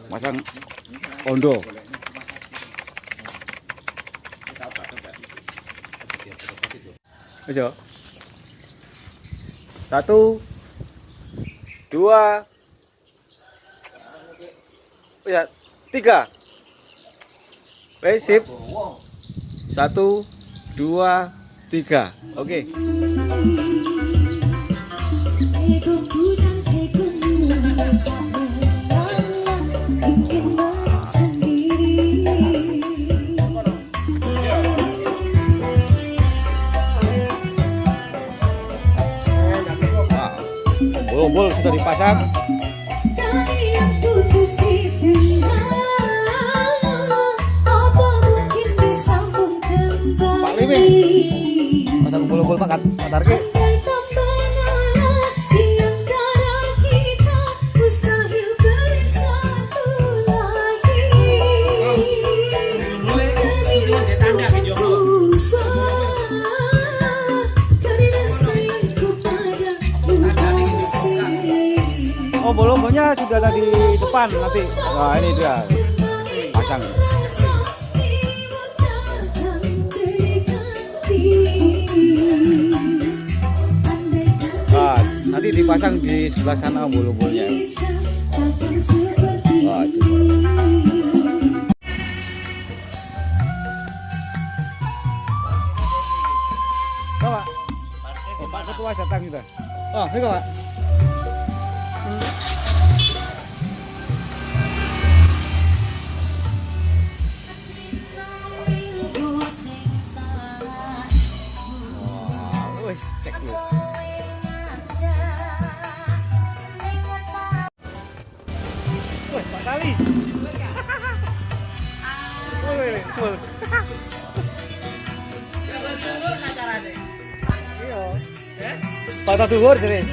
Masang ondo. Ayo. 1, 2, ya 3. Baik, sip. 1, 2, 3. Oke. Bombol sudah dipasang. Pak Limin pasang bombol Pak Tarki. Oh, bolongnya juga ada di depan nanti. Nah, ini dia pasang. Nah, nanti dipasang di sebelah sana bolong-bolongnya. Wah, Pak. Oh, Pak Ketua datang kita. Oh, ini Pak. Cek dulu. Wih, Pak Kali. Wih, full. Iya. Foto dhuwur jere.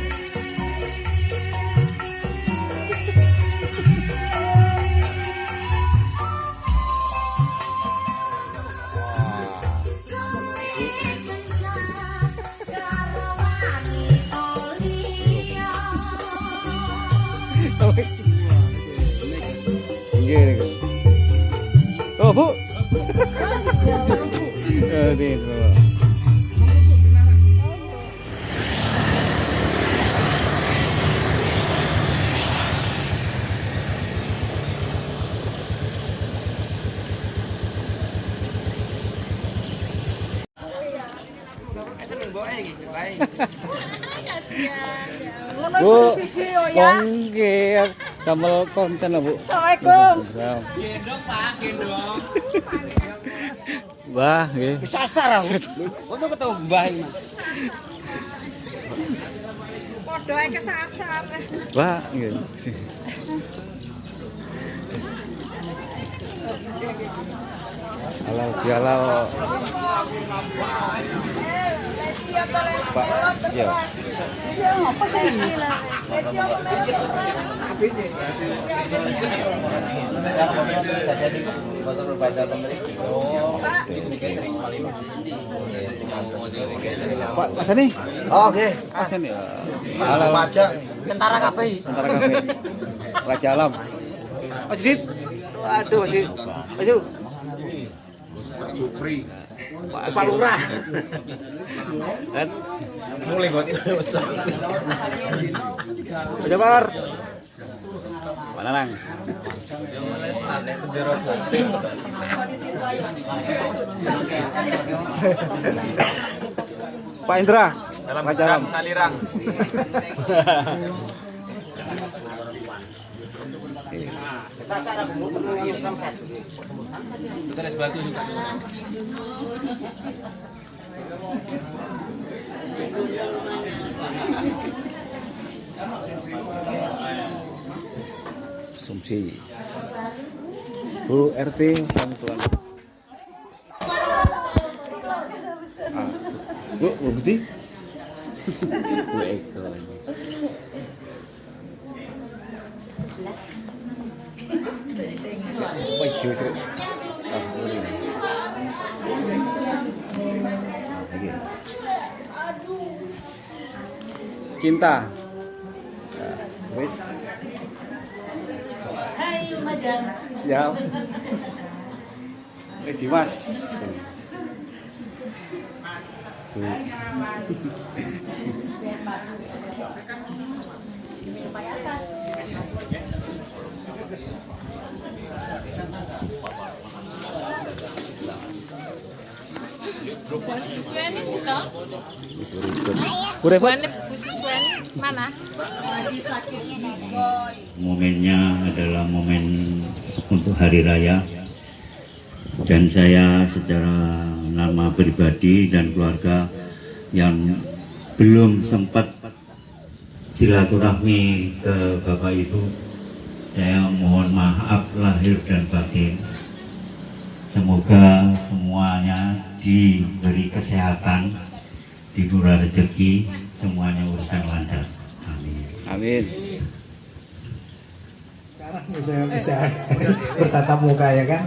Oh, Bu. Bu, kongge damel konten lah Bu. Assalamualaikum. Gendong Pak, gendong. Wah, nggih. Kesasar aku. Ono ketemu Mbah iki. Padha ae kesasar. Wah, nggih. Halal bihalal. Pak, iya. Apa sih ini lah? Pak, Mas ini? Oh, nggih. Mas ini. Halal Pajak Tentara KPI. Tentara KPI. Raja Alam. Mas Didit. Aduh, masih. Maju. Supri. Pak Lurah. Dan Mulai buat itu. Pak Jabar. Pak Nanang. Pak Indra. Salam Raja Alam. Salirang. Terus batu juga. Sumsi. Bu RT bantuan. Bu, bukti? Bu Eko. Baju sih. Cinta. Wis. Siap. Dimas. Buswani buka? Udah, Pak? Buane Buswani mana? Momennya adalah momen untuk hari raya, dan saya secara nama pribadi dan keluarga yang belum sempat silaturahmi ke Bapak Ibu, saya mohon maaf lahir dan batin. Semoga semuanya diberi kesehatan, diberi rezeki, semuanya urusan lancar. Amin. Amin. Sekarang saya bisa bertatap muka ya kan.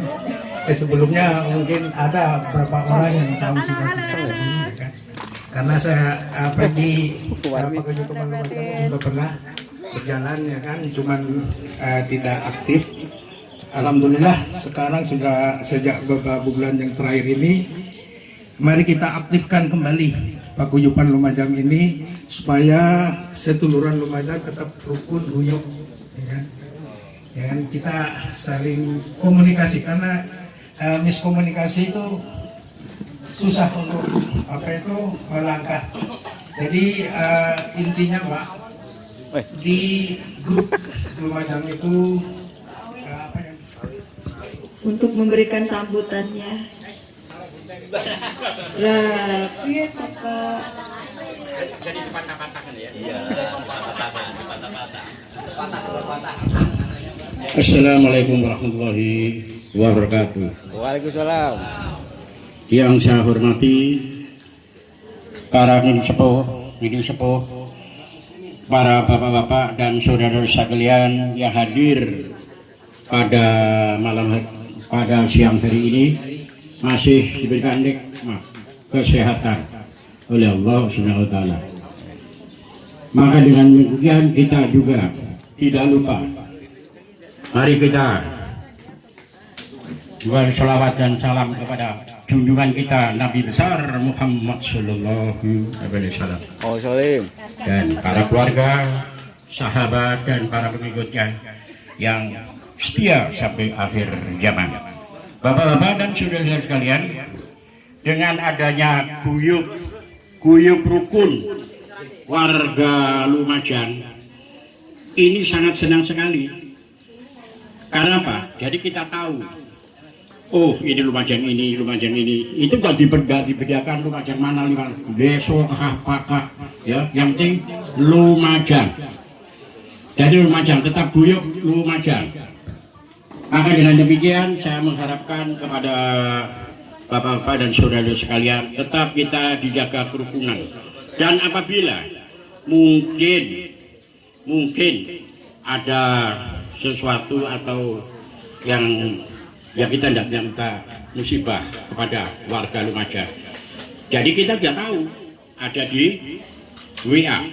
Sebelumnya mungkin ada beberapa orang yang tahu sudah ini ya kan. Karena saya pergi paguyuban Lumajang juga pernah berjalan ya kan, cuman tidak aktif. Alhamdulillah sekarang sudah sejak beberapa bulan yang terakhir ini, mari kita aktifkan kembali paguyuban Lumajang ini supaya seduluran Lumajang tetap rukun guyup, ya kan? Ya kan, kita saling komunikasi karena miskomunikasi itu susah untuk melangkah. Jadi intinya Pak, di grup Lumajang itu untuk memberikan sambutannya. Lah, piye to, Pak? Jadi patah-patah kan ya? Iya, Assalamualaikum warahmatullahi wabarakatuh. Waalaikumsalam. Yang saya hormati para mini sepuh, para bapak-bapak dan saudara sekalian yang hadir pada siang hari ini, masih diberikan nikmat kesehatan oleh Allah Subhanahu wa taala. Maka dengan demikian kita juga tidak lupa, mari kita berselawat dan salam kepada junjungan kita Nabi besar Muhammad sallallahu alaihi wasallam. Oh, salim. Dan para keluarga, sahabat dan para pengikutnya yang setia sampai akhir zaman. Bapak-bapak dan saudara-saudara sekalian, dengan adanya guyup rukun warga Lumajang ini sangat senang sekali. Karena apa? Jadi kita tahu, oh ini Lumajang ini, itu gak dibedakan Lumajang mana, Deso apakah ya, yang penting Lumajang. Jadi Lumajang tetap guyup Lumajang. Maka dengan demikian saya mengharapkan kepada bapak-bapak dan saudara sekalian, tetap kita dijaga kerukunan. Dan apabila mungkin ada sesuatu atau yang kita tidak minta musibah kepada warga Lumajang, jadi kita tidak tahu, ada di WA.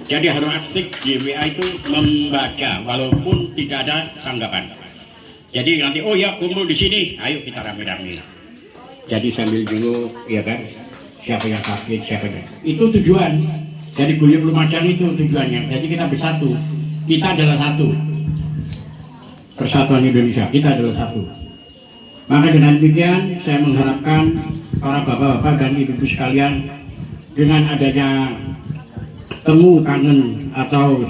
Jadi harus aktif di WA itu membaca walaupun tidak ada tanggapan. Jadi nanti oh ya kumpul di sini, ayo kita rame-rame. Jadi sambil dulu ya kan, siapa yang sakit, siapa yang itu tujuan. Jadi guyup Lumajang itu tujuannya. Jadi kita bersatu, kita adalah satu. Persatuan Indonesia, kita adalah satu. Maka dengan demikian saya mengharapkan para bapak-bapak dan ibu-ibu sekalian, dengan adanya temu kangen atau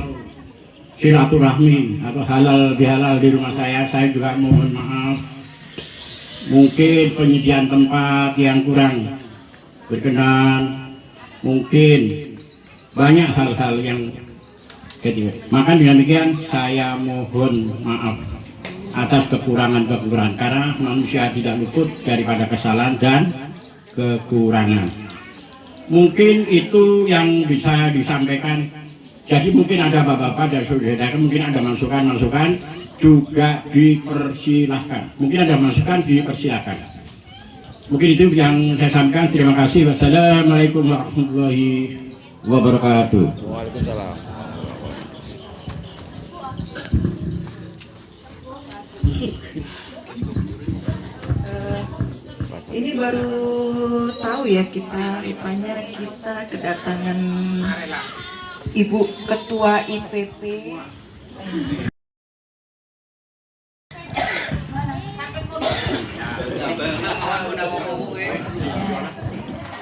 silaturahmi atau halal bihalal di rumah saya juga mohon maaf. Mungkin penyediaan tempat yang kurang berkenan, mungkin banyak hal-hal yang ketiga. Maka dengan demikian saya mohon maaf atas kekurangan-kekurangan, karena manusia tidak luput daripada kesalahan dan kekurangan. Mungkin itu yang bisa disampaikan. Jadi mungkin ada bapak-bapak dan saudara, mungkin ada masukan-masukan juga dipersilahkan. Mungkin ada masukan dipersilahkan. Mungkin itu yang saya sampaikan. Terima kasih. Wassalamualaikum warahmatullahi wabarakatuh. Waalaikumsalam. Ini baru tahu ya kita, rupanya kita kedatangan Ibu Ketua IPP.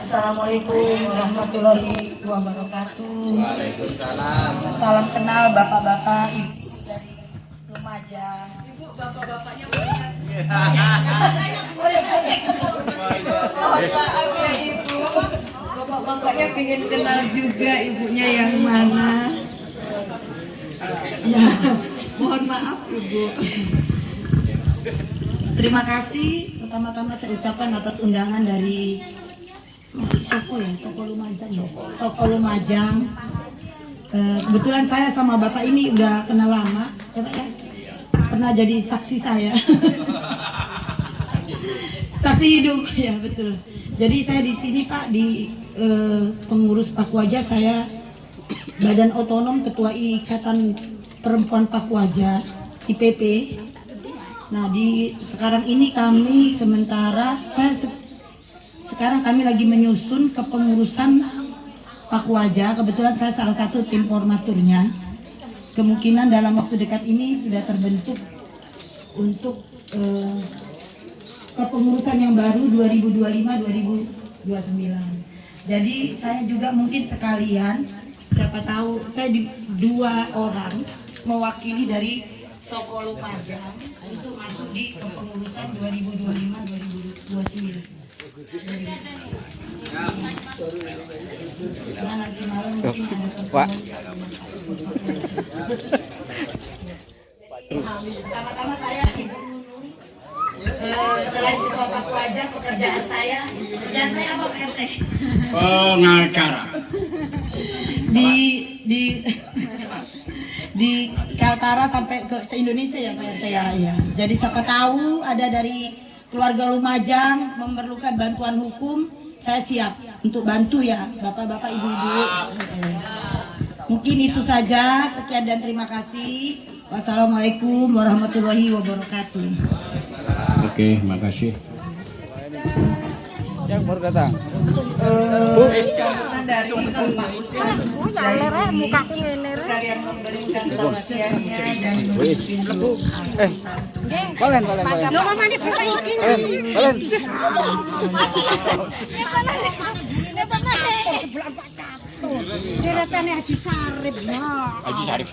Assalamualaikum warahmatullahi wabarakatuh. Waalaikumsalam. Salam kenal bapak-bapak ibu dari Lumajang. Ibu bapak-bapaknya banyak. Boleh. Mohon maaf ya ibu. Bapak-bapaknya pengen kenal juga ibunya yang mana. Ya, mohon maaf ibu. Terima kasih. Pertama-tama saya ucapkan atas undangan dari Soko Lumajang. Kebetulan saya sama bapak ini udah kenal lama, ya pak ya. Pernah jadi saksi saya. Saksi hidup ya betul. Jadi saya di sini pak di pengurus Pakuaja, saya Badan Otonom Ketua Ikatan Perempuan Pakuaja IPP. Nah sekarang ini kami sekarang kami lagi menyusun kepengurusan Pakuaja. Kebetulan saya salah satu tim formaturnya. Kemungkinan dalam waktu dekat ini sudah terbentuk untuk kepengurusan yang baru 2025-2029. Jadi saya juga mungkin sekalian, siapa tahu saya dua orang mewakili dari Soko Lumajang untuk masuk di kepengurusan 2025-2029. Karena nanti malam mungkin ada Pak. Pertama-tama saya Ibu Nunung. Setelah itu Bapak Pakuaja, pekerjaan saya apa Pak RT? Pengacara. Di Kaltara sampai ke se-Indonesia ya Pak RT ya. Jadi siapa tahu ada dari keluarga Lumajang memerlukan bantuan hukum, saya siap untuk bantu ya bapak-bapak ibu-ibu. Mungkin itu saja, sekian dan terima kasih. Wassalamualaikum warahmatullahi wabarakatuh. Oke, makasih. Yang baru datang. Sambutan dari Bapak Ustaz Zaini sekalian memberikan tausiahnya dan memimpin Balen. Deretannya Haji Sarip, Haji Sarip.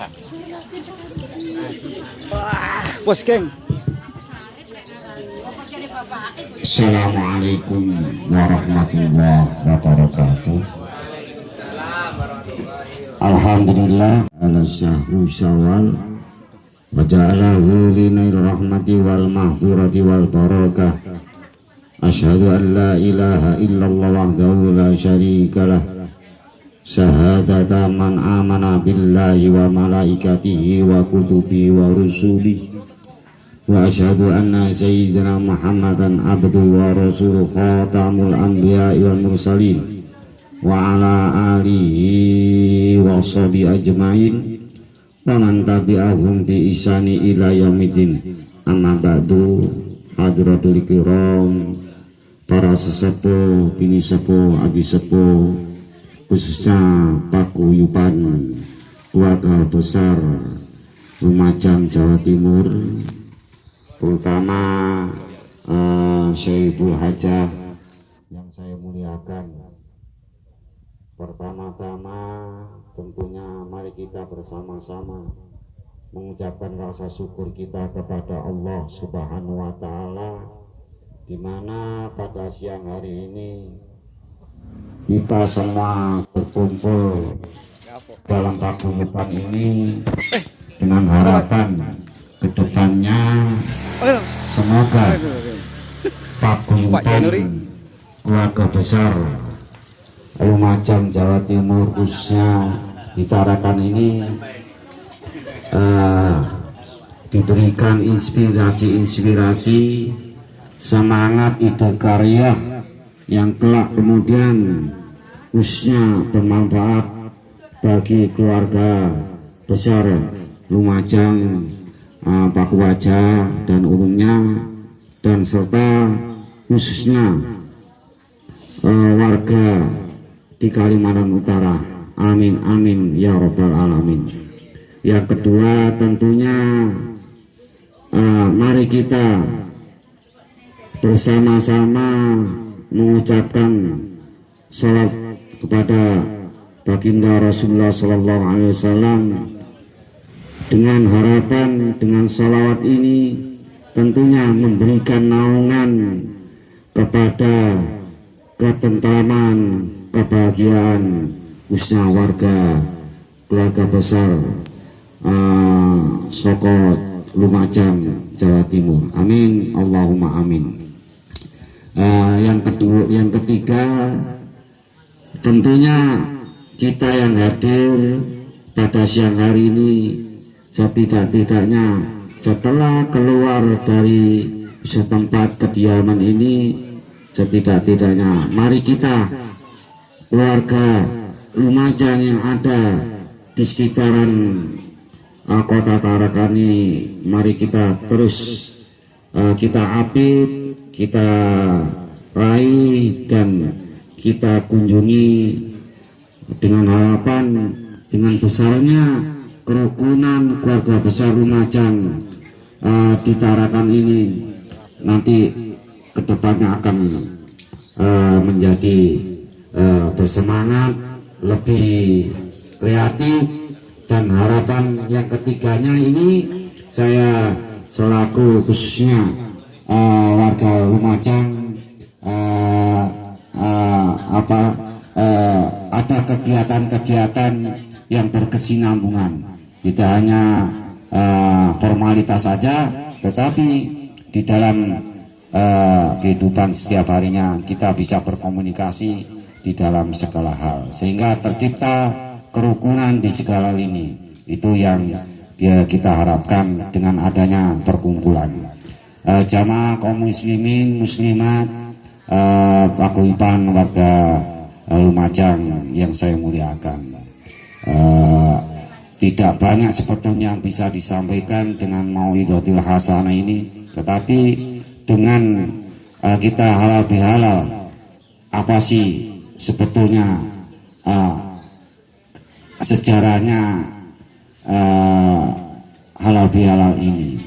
Bos geng. Assalamualaikum warahmatullahi wabarakatuh. Alhamdulillah ala syahru syawal wa ja'alahu linail rahmati wal mahfirati wal barakah. Asyhadu an la ilaha illallah wahdahu la syarikalah. Syahadata man amana billahi wa malaikatihi wa kutubihi wa rusulihi. Wa asyhadu anna sayyidina Muhammadan abduhu wa rasuluh khatamul anbiya wal mursalin wa ala alihi wa sahbihi ajmain wa man tabi'ahum bi ihsani ila yaumidin. Amma ba'du, hadratul kiram, para sesepuh, bini sepuh, aji sepuh, khususnya paguyuban keluarga besar Lumajang Jawa Timur, terutama Syekhul Hajah yang saya muliakan. Pertama-tama tentunya mari kita bersama-sama mengucapkan rasa syukur kita kepada Allah Subhanahu wa Ta'ala, di mana pada siang hari ini kita semua berkumpul dalam paguyuban ini dengan harapan kedepannya semoga paguyuban keluarga besar Lumajang Jawa Timur khususnya di Tarakan ini diberikan inspirasi, semangat, ide karya yang kelak kemudian khususnya bermanfaat bagi keluarga besar Lumajang paku wajah dan umumnya, dan serta khususnya warga di Kalimantan Utara. Amin amin ya robbal alamin. Yang kedua tentunya mari kita bersama-sama mengucapkan salat kepada baginda Rasulullah Sallallahu Alaihi Wasallam, dengan harapan dengan salawat ini tentunya memberikan naungan kepada ketentraman, kebahagiaan khususnya warga keluarga besar Soko Lumajang, Jawa Timur. Amin Allahumma amin. Yang ketiga tentunya kita yang hadir pada siang hari ini setidak-tidaknya setelah keluar dari setempat kediaman ini, setidak-tidaknya mari kita keluarga Lumajang yang ada di sekitaran kota Tarakan ini, mari kita terus kita apit, kita raih dan kita kunjungi dengan harapan dengan besarnya kerukunan keluarga besar Lumajang di Tarakan ini nanti kedepannya akan menjadi bersemangat, lebih kreatif, dan harapan yang ketiganya ini saya selaku khususnya warga Lumajang ada kegiatan-kegiatan yang berkesinambungan, tidak hanya formalitas saja, tetapi di dalam kehidupan setiap harinya kita bisa berkomunikasi di dalam segala hal, sehingga tercipta kerukunan di segala lini. Itu yang kita harapkan dengan adanya perkumpulan jamaah kaum muslimin muslimat, paguyuban warga Lumajang yang saya muliakan. Tidak banyak sebetulnya yang bisa disampaikan dengan mauidhatul hasanah ini, tetapi dengan kita halal bihalal, apa sih sebetulnya sejarahnya halal bihalal ini.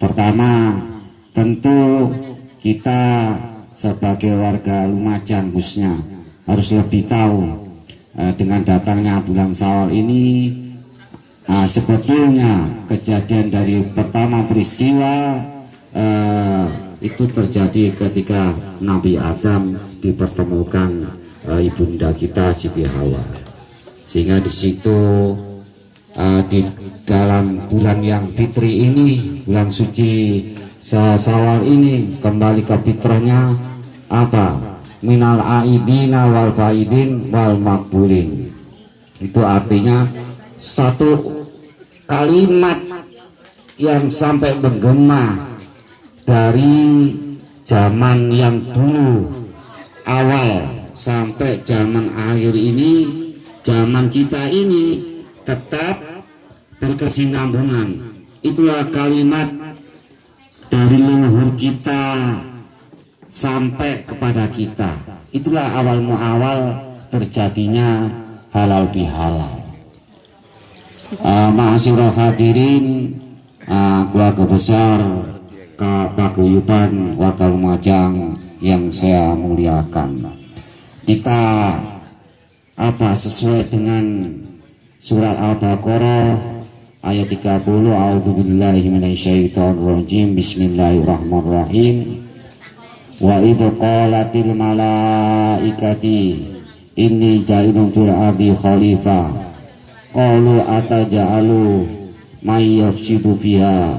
Pertama, tentu kita sebagai warga Lumajang khususnya harus lebih tahu dengan datangnya bulan Syawal ini, sebetulnya kejadian dari pertama peristiwa itu terjadi ketika Nabi Adam dipertemukan ibunda kita Siti Hawa, sehingga di situ di dalam bulan yang fitri ini, bulan suci Syawal ini, kembali ke fitrahnya apa? Minal aidina wal faidin wal makbulin. Itu artinya satu kalimat yang sampai menggema dari zaman yang dulu awal sampai zaman akhir ini, zaman kita ini tetap berkesinambungan. Itulah kalimat dari leluhur kita sampai kepada kita. Itulah awal muawal terjadinya halal bihalal. Ma'asyiral hadirin, keluarga besar paguyuban warga Lumajang yang saya muliakan. Kita sesuai dengan surat Al-Baqarah ayat 30, a'udzubillahi minasyaitonirrajim, bismillahirrahmanirrahim. Wa idh qalatil malaikati inni ja'ilun fil ardi khalifah qalu ataja'alu may yafsidu fiha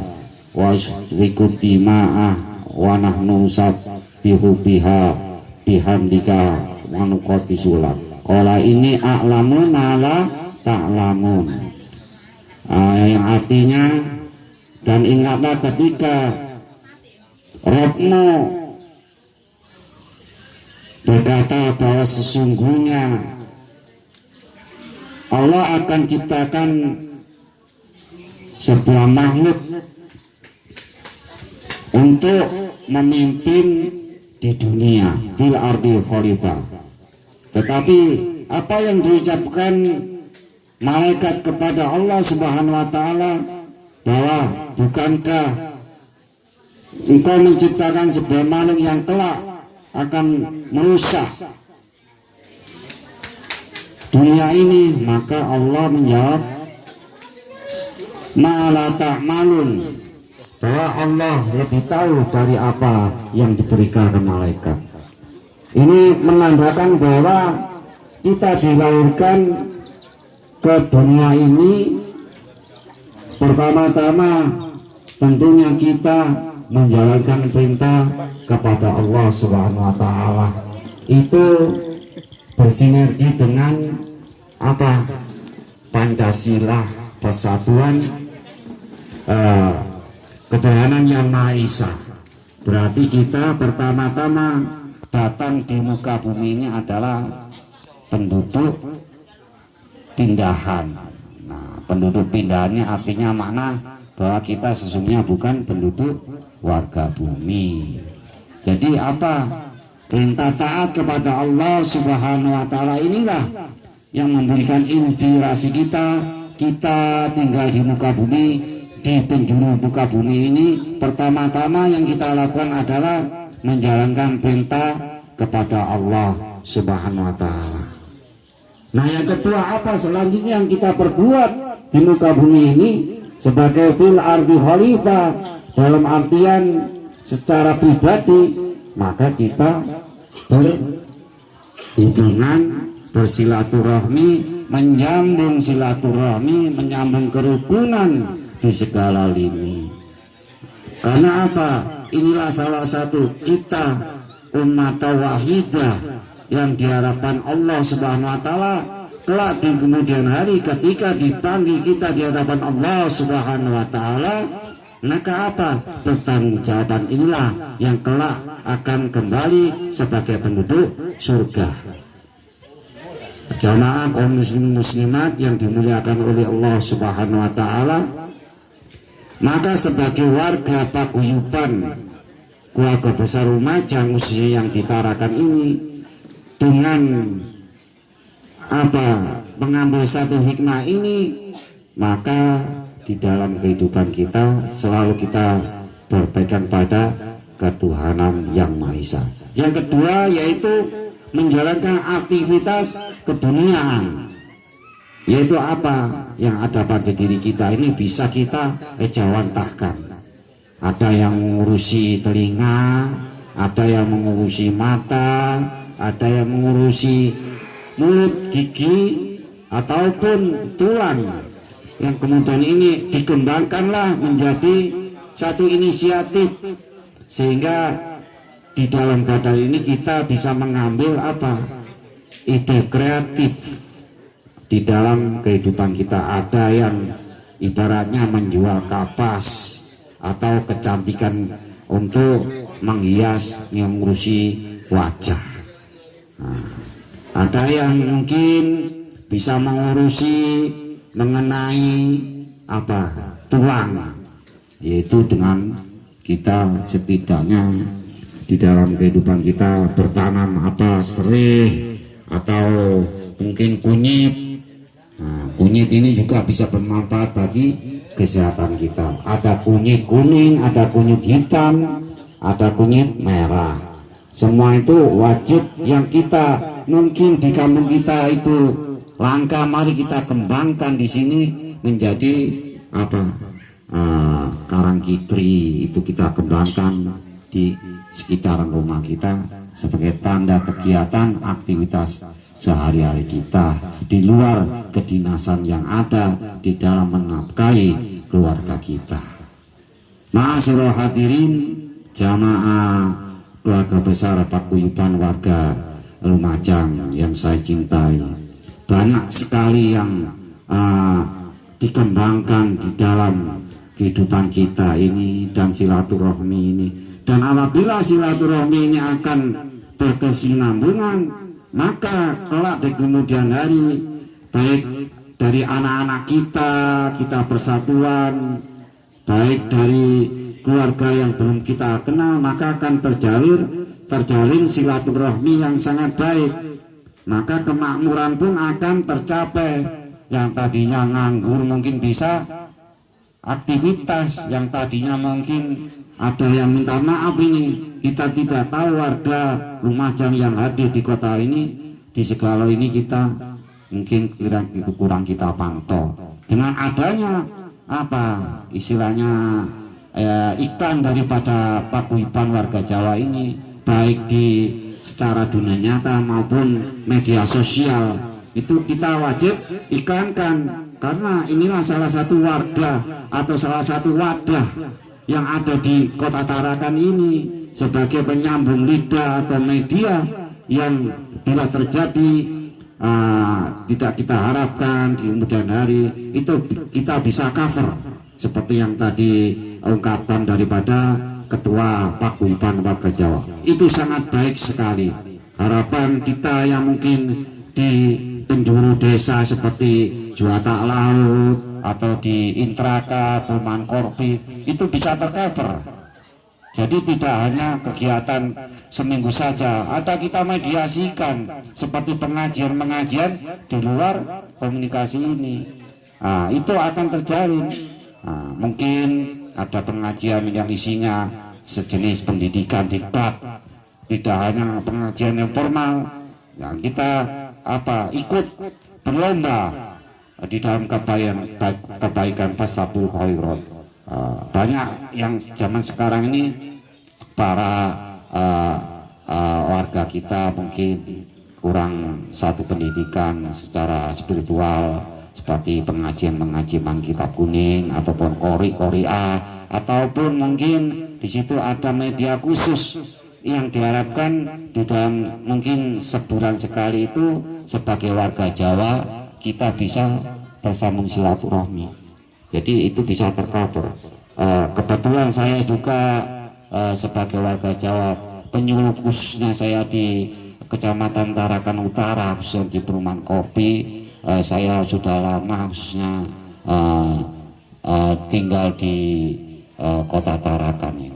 wa yusriku dima'ah wa nahnu sabbihu biha bihamdika wa nuqaddisu lak. Qala ini a'lamu ma la ta'lamun. Yang artinya, dan ingatlah ketika Rabbmu berkata bahwa sesungguhnya Allah akan ciptakan sebuah makhluk untuk memimpin di dunia fil ardi khalifah. Tetapi apa yang diucapkan malaikat kepada Allah Subhanahu wa taala, bahwa bukankah engkau menciptakan sebuah makhluk yang kelak akan merusak dunia ini? Maka Allah menjawab, ma'ala ta'malun, bahwa Allah lebih tahu dari apa yang diberikan ke malaikat. Ini menandakan bahwa kita dilahirkan ke dunia ini pertama-tama tentunya kita menjalankan perintah kepada Allah Subhanahu wa taala. Itu bersinergi dengan apa? Pancasila, persatuan, ketuhanan yang Maha Esa. Berarti kita pertama-tama datang di muka bumi ini adalah penduduk pindahan. Nah, penduduk pindahannya artinya makna bahwa kita sesungguhnya bukan penduduk warga bumi. Jadi apa? Perintah taat kepada Allah Subhanahu wa taala inilah yang memberikan inspirasi kita tinggal di muka bumi, di penjuru muka bumi ini. Pertama-tama yang kita lakukan adalah menjalankan perintah kepada Allah Subhanahu wa taala. Nah, yang kedua apa selanjutnya yang kita perbuat di muka bumi ini sebagai fil ardi khalifah, dalam artian secara pribadi, maka kita berhubungan, bersilaturahmi, menyambung silaturahmi, menyambung kerukunan di segala lini. Karena apa? Inilah salah satu kita umat wahidah yang diharapkan Allah Subhanahu wa taala kelak di kemudian hari ketika dipanggil kita di hadapan Allah Subhanahu wa taala, maka apa? Pertanggungjawaban inilah yang kelak akan kembali sebagai penduduk surga. Jamaah kaum muslim muslimat yang dimuliakan oleh Allah Subhanahu wa taala, maka sebagai warga paguyuban keluarga besar Lumajang khususnya yang ditarakan ini, dengan apa? Mengambil satu hikmah ini, maka di dalam kehidupan kita selalu kita berpegang pada ketuhanan yang Maha Esa. Yang kedua yaitu menjalankan aktivitas keduniaan, yaitu apa yang ada pada diri kita ini bisa kita ejawantahkan. Ada yang mengurusi telinga, ada yang mengurusi mata, ada yang mengurusi mulut, gigi, ataupun tulang, yang kemudian ini dikembangkanlah menjadi satu inisiatif, sehingga di dalam badan ini kita bisa mengambil apa? Ide kreatif di dalam kehidupan kita. Ada yang ibaratnya menjual kapas atau kecantikan untuk menghias, mengurusi wajah. Nah, ada yang mungkin bisa mengurusi mengenai apa? Tulang, yaitu dengan kita setidaknya di dalam kehidupan kita bertanam apa? Sereh atau mungkin kunyit. Nah, kunyit ini juga bisa bermanfaat bagi kesehatan kita. Ada kunyit kuning, ada kunyit hitam, ada kunyit merah. Semua itu wajib yang kita mungkin di kampung kita itu langka, mari kita kembangkan di sini menjadi apa? Karangkitri itu kita kembangkan di sekitaran rumah kita sebagai tanda kegiatan aktivitas sehari-hari kita di luar kedinasan yang ada di dalam menafkahi keluarga kita. Ma'asyiral hadirin jamaah keluarga besar paguyuban warga Lumajang yang saya cintai, banyak sekali yang dikembangkan di dalam kehidupan kita ini dan silaturahmi ini. Dan apabila silaturahmi ini akan berkesinambungan, maka kelak di kemudian hari baik dari anak-anak kita persatuan, baik dari keluarga yang belum kita kenal, maka akan terjalin silaturahmi yang sangat baik, maka kemakmuran pun akan tercapai. Yang tadinya nganggur mungkin bisa aktivitas, yang tadinya mungkin ada yang minta maaf. Ini kita tidak tahu warga Lumajang yang hadir di kota ini, di segala ini kita mungkin kurang kita pantau. Dengan adanya apa istilahnya iklan daripada paguyuban warga Jawa ini, baik di secara dunia nyata maupun media sosial, itu kita wajib iklankan, karena inilah salah satu warga atau salah satu wadah yang ada di Kota Tarakan ini sebagai penyambung lidah atau media yang bila terjadi tidak kita harapkan di kemudian hari itu kita bisa cover, seperti yang tadi ungkapan daripada Ketua Paguyuban Warga Jawa. Itu sangat baik sekali. Harapan kita yang mungkin di penjuru desa seperti Juwata Laut atau di Intraka, Perumahan Korpi itu bisa tercover. Jadi tidak hanya kegiatan seminggu saja, ada kita mediasikan seperti pengajian-pengajian di luar komunikasi ini. Itu akan terjalin. Mungkin ada pengajian yang isinya sejenis pendidikan diklat, tidak hanya pengajian yang formal. Yang kita ikut berlomba di dalam kebaikan Fasabul Khairat. Banyak yang zaman sekarang ini para warga kita mungkin kurang satu pendidikan secara spiritual, seperti pengajian kitab kuning ataupun Qori-A, ataupun mungkin di situ ada media khusus yang diharapkan di dalam mungkin sebulan sekali itu sebagai warga Jawa kita bisa bersambung silaturahmi. Jadi itu bisa tercover. Kebetulan saya juga sebagai warga Jawa, penyuluh khususnya saya di Kecamatan Tarakan Utara, khususnya di Perumahan Kopi. Saya sudah lama khususnya tinggal di Kota Tarakan ini.